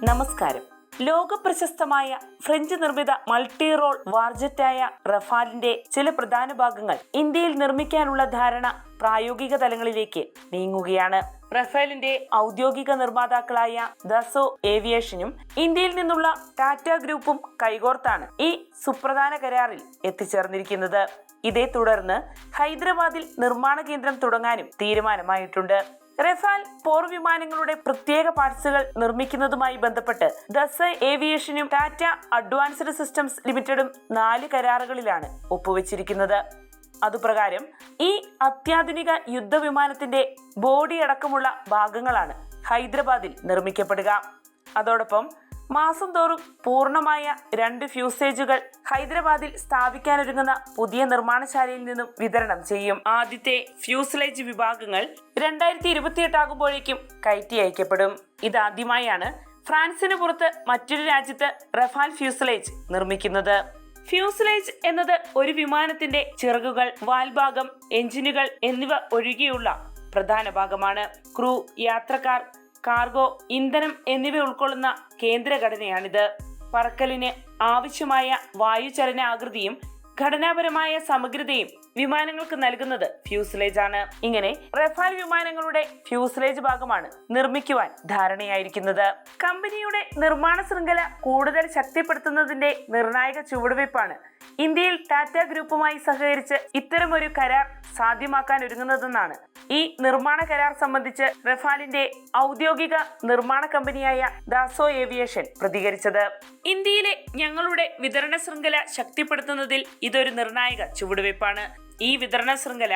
നമസ്കാരം. ലോകപ്രശസ്തമായ ഫ്രഞ്ച് നിർമ്മിത multi role വാർജറ്റായ റഫാലിന്റെ ചില പ്രധാന ഭാഗങ്ങൾ ഇന്ത്യയിൽ നിർമ്മിക്കാനുള്ള ധാരണ പ്രായോഗിക തലങ്ങളിലേക്ക് നീങ്ങുകയാണ്. റഫാലിന്റെ ഔദ്യോഗിക നിർമ്മാതാക്കളായ ദസോ ഏവിയേഷനും ഇന്ത്യയിൽ നിന്നുള്ള ടാറ്റ ഗ്രൂപ്പും കൈകോർത്താണ് ഈ സുപ്രധാന കരാറിൽ എത്തിച്ചേർന്നിരിക്കുന്നത്. ഇതേ തുടർന്ന് ഹൈദരാബാദിൽ നിർമ്മാണ കേന്ദ്രം തുടങ്ങാനും തീരുമാനമായിട്ടുണ്ട്. റഫാൽ പോർ വിമാനങ്ങളുടെ പ്രത്യേക പാർട്സുകൾ നിർമ്മിക്കുന്നതുമായി ബന്ധപ്പെട്ട് ദസോ ഏവിയേഷനും ടാറ്റ അഡ്വാൻസ്ഡ് സിസ്റ്റംസ് ലിമിറ്റഡും 4 കരാറുകളിലാണ് ഒപ്പുവെച്ചിരിക്കുന്നത്. അതുപ്രകാരം ഈ അത്യാധുനിക യുദ്ധവിമാനത്തിന്റെ ബോഡി അടക്കമുള്ള ഭാഗങ്ങളാണ് ഹൈദരാബാദിൽ നിർമ്മിക്കപ്പെടുക. അതോടൊപ്പം മാസം തോറും പൂർണ്ണമായ 2 ഫ്യൂസേജുകൾ ഹൈദരാബാദിൽ സ്ഥാപിക്കാനൊരുങ്ങുന്ന പുതിയ നിർമ്മാണശാലയിൽ നിന്നും വിതരണം ചെയ്യും. ആദ്യത്തെ ഫ്യൂസലേജ് വിഭാഗങ്ങൾ 2028 ആകുമ്പോഴേക്കും കയറ്റി അയക്കപ്പെടും. ഇതാദ്യമായാണ് ഫ്രാൻസിന് പുറത്ത് മറ്റൊരു രാജ്യത്ത് റഫാൽ ഫ്യൂസലേജ് നിർമ്മിക്കുന്നത്. ഫ്യൂസലേജ് എന്നത് ഒരു വിമാനത്തിന്റെ ചിറകുകൾ, വാൽഭാഗം, എഞ്ചിനുകൾ എന്നിവ ഒഴികെയുള്ള പ്രധാന ഭാഗമാണ്. ക്രൂ, യാത്രക്കാർ, കാർഗോ, ഇന്ധനം എന്നിവ ഉൾക്കൊള്ളുന്ന കേന്ദ്ര ഘടനയാണിത്. പറക്കലിന് ആവശ്യമായ വായുചലന ആകൃതിയും ഘടനാപരമായ സമഗ്രതയും വിമാനങ്ങൾക്ക് നൽകുന്നത് ഫ്യൂസലേജ് ആണ്. ഇങ്ങനെ റഫാൽ വിമാനങ്ങളുടെ ഫ്യൂസലേജ് ഭാഗമാണ് നിർമ്മിക്കുവാൻ ധാരണയായിരിക്കുന്നത്. കമ്പനിയുടെ നിർമ്മാണ ശൃംഖല കൂടുതൽ ശക്തിപ്പെടുത്തുന്നതിന്റെ നിർണായക ചുവടുവയ്പ്പാണ് ഇന്ത്യയിൽ ടാറ്റ ഗ്രൂപ്പുമായി സഹകരിച്ച് ഇത്തരമൊരു കരാർ സാധ്യമാക്കാൻ ഒരുങ്ങുന്നതെന്നാണ് ഈ നിർമ്മാണ കരാർ സംബന്ധിച്ച് റഫാലിന്റെ ഔദ്യോഗിക നിർമ്മാണ കമ്പനിയായ ദസോ ഏവിയേഷൻ പ്രതികരിച്ചത്. ഇന്ത്യയിലെ ഞങ്ങളുടെ വിതരണ ശൃംഖല ശക്തിപ്പെടുത്തുന്നതിൽ ഇതൊരു നിർണായക ചുവടുവയ്പ്പാണ്. ഈ വിതരണ ശൃംഖല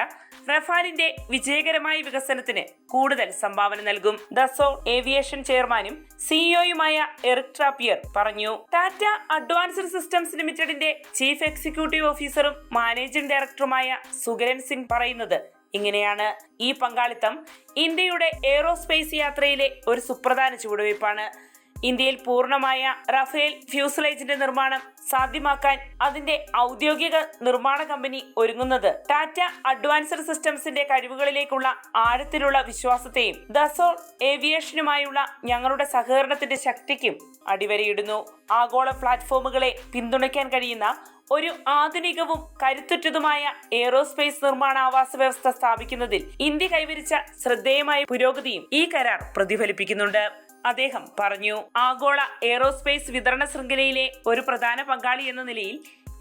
റഫാലിന്റെ വിജയകരമായ വികസനത്തിന് കൂടുതൽ സംഭാവന നൽകും. ദസോ ഏവിയേഷൻ ചെയർമാനും സിഇഒയുമായ എറിക് ട്രാപ്പിയർ പറഞ്ഞു. ടാറ്റ അഡ്വാൻസ്ഡ് സിസ്റ്റംസ് ലിമിറ്റഡിന്റെ ചീഫ് എക്സിക്യൂട്ടീവ് ഓഫീസറും മാനേജിംഗ് ഡയറക്ടറുമായ സുഗരൻ സിംഗ് പറയുന്നത് ഇങ്ങനെയാണ്. ഈ പങ്കാളിത്തം ഇന്ത്യയുടെ എയ്റോസ്പേസ് യാത്രയിലെ ഒരു സുപ്രധാന ചുവടുവയ്പ്പാണ്. ഇന്ത്യയിൽ പൂർണ്ണമായ റഫേൽ ഫ്യൂസലേജിന്റെ നിർമ്മാണം സാധ്യമാക്കാൻ അതിന്റെ ഔദ്യോഗിക നിർമ്മാണ കമ്പനി ഒരുങ്ങുന്നത് ടാറ്റ അഡ്വാൻസ്ഡ് സിസ്റ്റംസിന്റെ കഴിവുകളിലേക്കുള്ള ആഴത്തിലുള്ള വിശ്വാസത്തെയും ദസോ ഏവിയേഷനുമായുള്ള ഞങ്ങളുടെ സഹകരണത്തിന്റെ ശക്തിക്കും അടിവരയിടുന്നു. ആഗോള പ്ലാറ്റ്ഫോമുകളെ പിന്തുണയ്ക്കാൻ കഴിയുന്ന ഒരു ആധുനികവും കരുത്തുറ്റതുമായ എയ്റോസ്പേസ് നിർമ്മാണ ആവാസ വ്യവസ്ഥ സ്ഥാപിക്കുന്നതിൽ ഇന്ത്യ കൈവരിച്ച ശ്രദ്ധേയമായ പുരോഗതിയും ഈ കരാർ പ്രതിഫലിപ്പിക്കുന്നുണ്ട്, അദ്ദേഹം പറഞ്ഞു. ആഗോള എയ്റോസ്പേസ് വിതരണ ശൃംഖലയിലെ ഒരു പ്രധാന പങ്കാളി എന്ന നിലയിൽ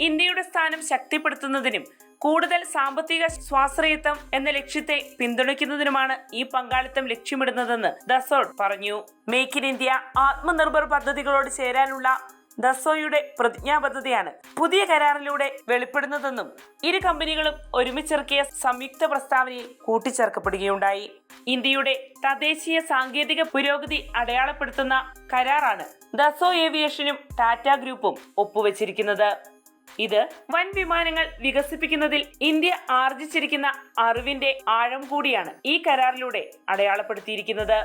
ഇന്ത്യയുടെ സ്ഥാനം ശക്തിപ്പെടുത്തുന്നതിനും കൂടുതൽ സാമ്പത്തിക സ്വാശ്രയത്വം എന്ന ലക്ഷ്യത്തെ പിന്തുണയ്ക്കുന്നതിനുമാണ് ഈ പങ്കാളിത്തം ലക്ഷ്യമിടുന്നതെന്ന് ദസോ പറഞ്ഞു. മേക്ക് ഇൻ ഇന്ത്യ ആത്മനിർഭർ പദ്ധതികളോട് ചേരാനുള്ള ദസോയുടെ പ്രതിജ്ഞാബദ്ധതയാണ് പുതിയ കരാറിലൂടെ വെളിപ്പെടുന്നതെന്നും ഇരു കമ്പനികളും ഒരുമിച്ചിറക്കിയ സംയുക്ത പ്രസ്താവനയിൽ കൂട്ടിച്ചേർക്കപ്പെടുകയുണ്ടായി. ഇന്ത്യയുടെ തദ്ദേശീയ സാങ്കേതിക പുരോഗതി അടയാളപ്പെടുത്തുന്ന കരാറാണ് ദസോ ഏവിയേഷനും ടാറ്റ ഗ്രൂപ്പും ഒപ്പുവെച്ചിരിക്കുന്നത്. ഇത് വൻ വിമാനങ്ങൾ വികസിപ്പിക്കുന്നതിൽ ഇന്ത്യ ആർജിച്ചിരിക്കുന്ന അറിവിന്റെ ആഴം കൂടിയാണ് ഈ കരാറിലൂടെ അടയാളപ്പെടുത്തിയിരിക്കുന്നത്.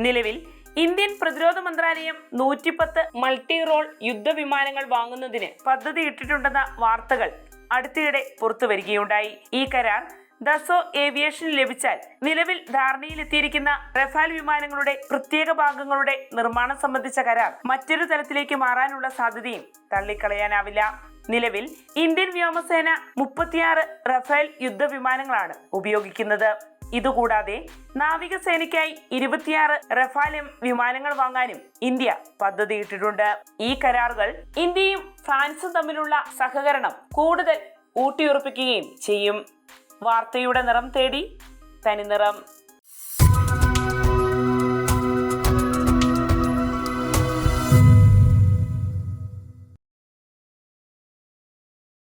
നിലവിൽ ഇന്ത്യൻ പ്രതിരോധ മന്ത്രാലയം 110 മൾട്ടി റോൾ യുദ്ധവിമാനങ്ങൾ വാങ്ങുന്നതിന് പദ്ധതിയിട്ടിട്ടുണ്ടെന്ന വാർത്തകൾ അടുത്തിടെ പുറത്തുവരികയുണ്ടായി. ഈ കരാർ ദസോ ഏവിയേഷന് ലഭിച്ചാൽ നിലവിൽ ധാരണയിലെത്തിയിരിക്കുന്ന റഫാൽ വിമാനങ്ങളുടെ പ്രത്യേക ഭാഗങ്ങളുടെ നിർമ്മാണം സംബന്ധിച്ച കരാർ മറ്റൊരു തലത്തിലേക്ക് മാറാനുള്ള സാധ്യതയും തള്ളിക്കളയാനാവില്ല. നിലവിൽ ഇന്ത്യൻ വ്യോമസേന 36 റഫേൽ യുദ്ധവിമാനങ്ങളാണ് ഉപയോഗിക്കുന്നത്. ഇതുകൂടാതെ നാവികസേനയ്ക്കായി 26 റഫാൽ വിമാനങ്ങൾ വാങ്ങാനും ഇന്ത്യ പദ്ധതിയിട്ടിട്ടുണ്ട്. ഈ കരാറുകൾ ഇന്ത്യയും ഫ്രാൻസും തമ്മിലുള്ള സഹകരണം കൂടുതൽ ഊട്ടിയുറപ്പിക്കുകയും ചെയ്യും. വാർത്തയുടെ നിറം തേടി തനിനിറം.